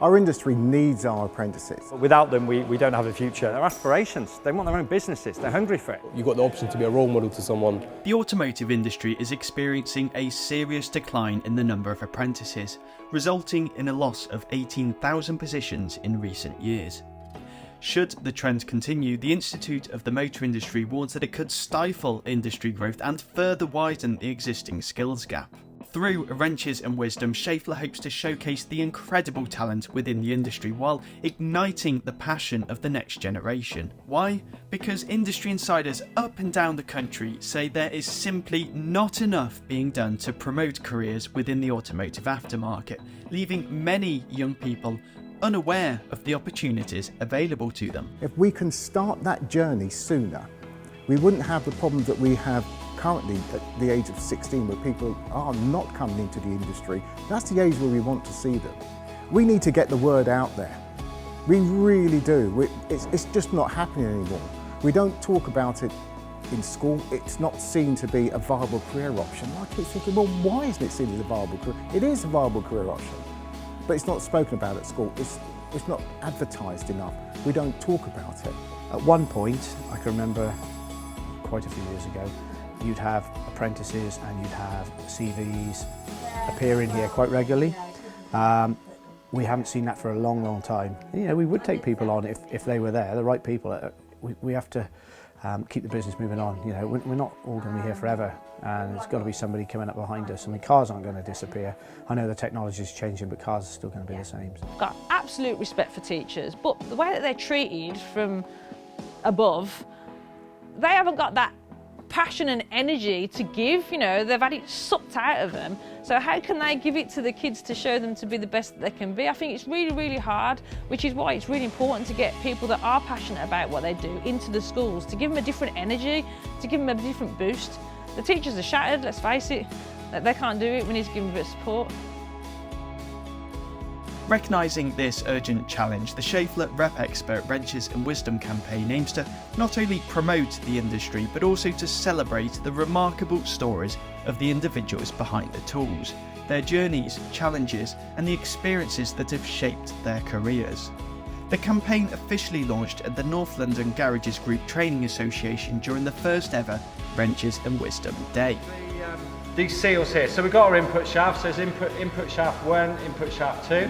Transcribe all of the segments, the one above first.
Our industry needs our apprentices. Without them, we don't have a future. Their aspirations, they want their own businesses, they're hungry for it. You've got the option to be a role model to someone. The automotive industry is experiencing a serious decline in the number of apprentices, resulting in a loss of 18,000 positions in recent years. Should the trend continue, the Institute of the Motor Industry warns that it could stifle industry growth and further widen the existing skills gap. Through Wrenches and Wisdom, Schaeffler hopes to showcase the incredible talent within the industry while igniting the passion of the next generation. Why? Because industry insiders up and down the country say there is simply not enough being done to promote careers within the automotive aftermarket, leaving many young people unaware of the opportunities available to them. If we can start that journey sooner, we wouldn't have the problems that we have currently at the age of 16, where people are not coming into the industry. That's the age where we want to see them. We need to get the word out there. We really do. It's just not happening anymore. We don't talk about it in school. It's not seen to be a viable career option. I keep thinking, well, why isn't it seen as a viable career? It is a viable career option, but it's not spoken about at school. It's not advertised enough. We don't talk about it. At one point, I can remember quite a few years ago, you'd have apprentices and you'd have CVs appearing here quite regularly. We haven't seen that for a long, long time. You know, we would take people on if they were there, the right people. We have to keep the business moving on. You know, we're not all going to be here forever, and there's got to be somebody coming up behind us. I mean, cars aren't going to disappear. I know the technology is changing, but cars are still going to be the same. I've got absolute respect for teachers, but the way that they're treated from above, they haven't got that passion and energy to give. You know, they've had it sucked out of them. So how can they give it to the kids to show them to be the best that they can be? I think it's really, really hard, which is why it's really important to get people that are passionate about what they do into the schools, to give them a different energy, to give them a different boost. The teachers are shattered, let's face it. They can't do it, we need to give them a bit of support. Recognising this urgent challenge, the Schaeffler REPXPERT Wrenches and Wisdom campaign aims to not only promote the industry but also to celebrate the remarkable stories of the individuals behind the tools, their journeys, challenges and the experiences that have shaped their careers. The campaign officially launched at the North London Garages Group Training Association during the first ever Wrenches and Wisdom Day. These seals here, so we've got our input shaft, so there's input shaft 1, input shaft 2.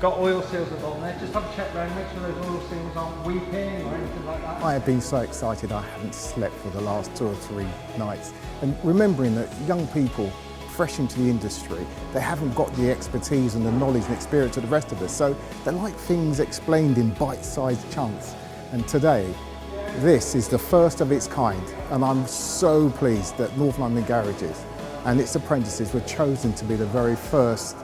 Got oil seals on there, just have a check around, make sure those oil seals aren't weeping or anything like that. I have been so excited I haven't slept for the last 2 or 3 nights. And remembering that young people, fresh into the industry, they haven't got the expertise and the knowledge and experience of the rest of us. So they like things explained in bite-sized chunks. And today, this is the first of its kind. And I'm so pleased that North London Garages and its apprentices were chosen to be the very first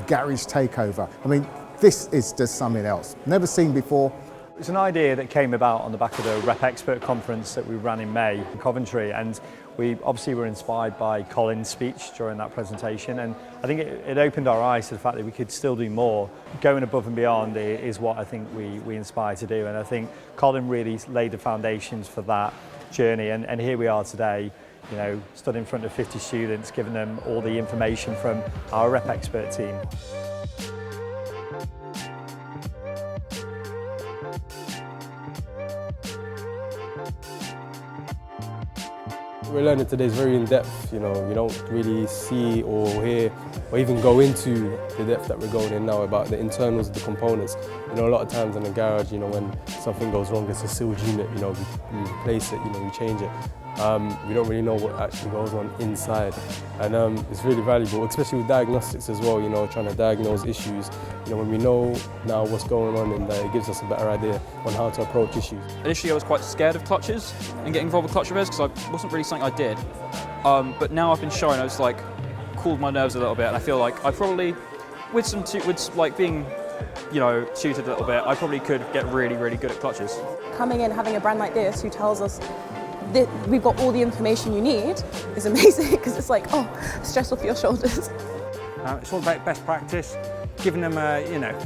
garage takeover. I mean, this is just something else, never seen before. It's an idea that came about on the back of the REPXPERT conference that we ran in May in Coventry, and we obviously were inspired by Colin's speech during that presentation, and I think it opened our eyes to the fact that we could still do more. Going above and beyond is what I think we inspire to do, and I think Colin really laid the foundations for that journey, and here we are today, you know, stood in front of 50 students, giving them all the information from our REPXPERT team. We're learning today is very in-depth, you know, you don't really see or hear or even go into the depth that we're going in now about the internals of the components. You know, a lot of times in the garage, you know, when something goes wrong, it's a sealed unit, you know, we replace it, you know, we change it. We don't really know what actually goes on inside, and it's really valuable, especially with diagnostics as well, you know, trying to diagnose issues. You know, when we know now what's going on in there, it gives us a better idea on how to approach issues. Initially I was quite scared of clutches and getting involved with clutch repairs because it wasn't really something I did, but now I've been shown, I was like, cooled my nerves a little bit, and I feel like I probably, with like being, you know, tutored a little bit, I probably could get really, really good at clutches. Coming in, having a brand like this who tells us that we've got all the information you need is amazing, because it's like, oh, stress off your shoulders. It's all about best practice, giving them a,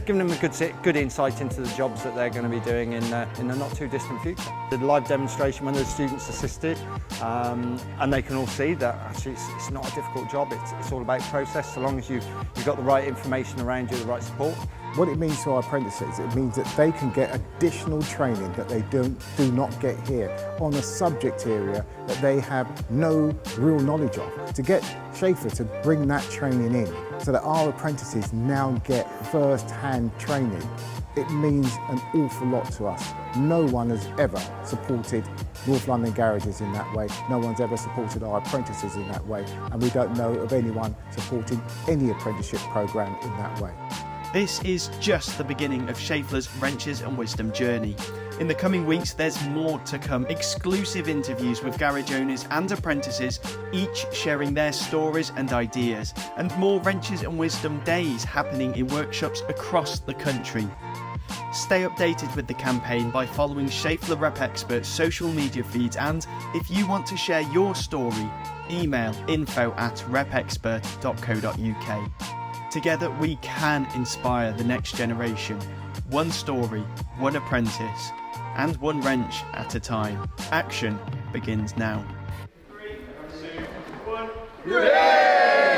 giving them a good insight into the jobs that they're going to be doing in the not too distant future. The live demonstration when the students assisted, and they can all see that actually it's not a difficult job. It's all about process, so long as you've got the right information around you, the right support. What it means to our apprentices, it means that they can get additional training that they do not get here on a subject area that they have no real knowledge of. To get Schaeffler to bring that training in so that our apprentices now get first-hand training, it means an awful lot to us. No one has ever supported North London garages in that way. No one's ever supported our apprentices in that way, and we don't know of anyone supporting any apprenticeship programme in that way. This is just the beginning of Schaeffler's Wrenches and Wisdom journey. In the coming weeks, there's more to come. Exclusive interviews with garage owners and apprentices, each sharing their stories and ideas, and more Wrenches and Wisdom days happening in workshops across the country. Stay updated with the campaign by following Schaeffler REPXPERT's social media feeds, and if you want to share your story, email info@repexpert.co.uk. Together we can inspire the next generation, one story, one apprentice, and one wrench at a time. Action begins now. 3, 2, 1. Hooray!